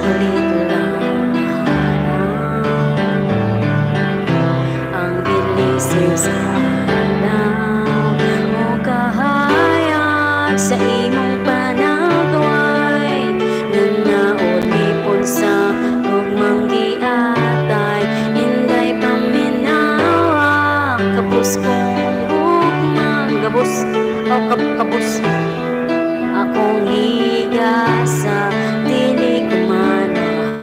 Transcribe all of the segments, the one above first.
kalit lang ang bilisin sa alaw o kahayag sa imong panagway nanaulipon sa tugmang giatay hinday paminawa kapos kong ugmang gabos o kapos akong higa sa dilig kumana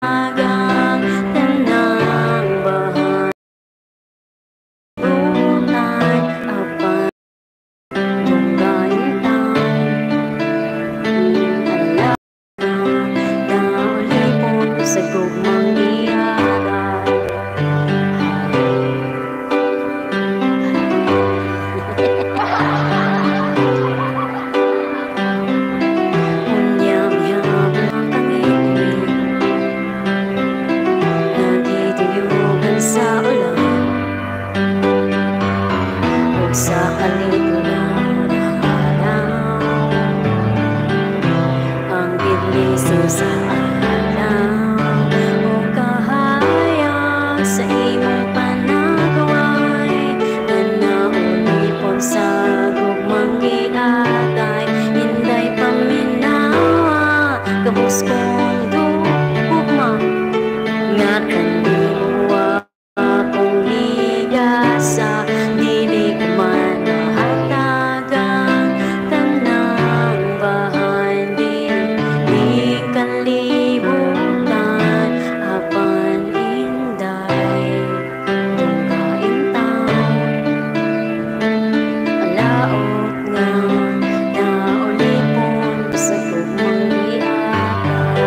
agang tanang bahan ulan apan tunggain taon naulipon sa gugmang iagay sa kalit lang ang bilisin sa alaw o kahayag sa imong panagway nanaulipon sa gugmang giatay hinday paminawa kabus kong dugma nga kandiwa akong higa sa dilig manahatagang tanang bahan di kalibutan apan inday tungkain taon alaot nga naulipon sa gugmang iatay.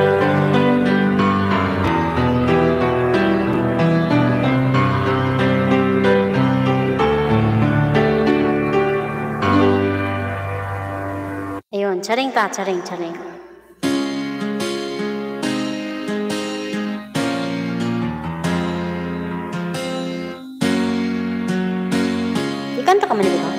Ayun, charing ta, charing. Ikanta ka man dito.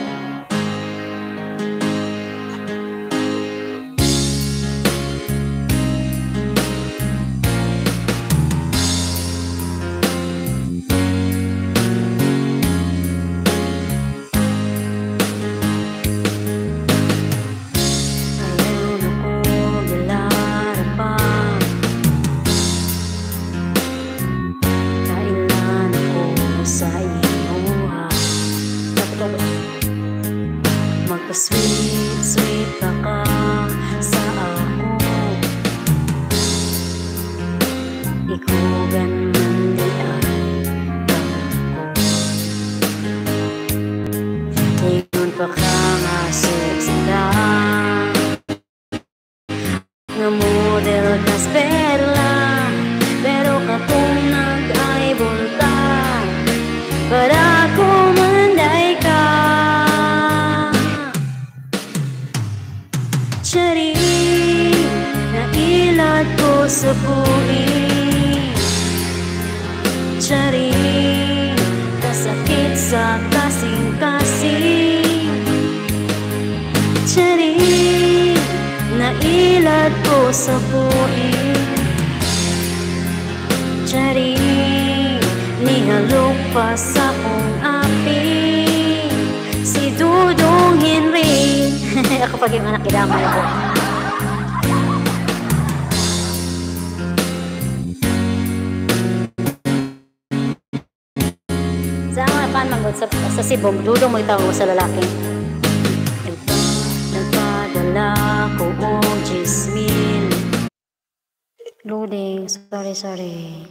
Magpa-sweet ka ka sa ako ikugan man di ay ingon pa ka nga sexta nga model kas perla pero kapong nag-ay bulta para kumanday ka charing nailad ko sa buhing charing kasakit sa kasing-kasing charing nailad ko sa buhing charing nihalok pa sa kong aping si Dudong Henry. Ako pag yung anak idamay ko. Saan nga paan manggod sa sibong Dudong magtawag sa lalaki. Nagpadala ko o 10,000. Loading, sorry.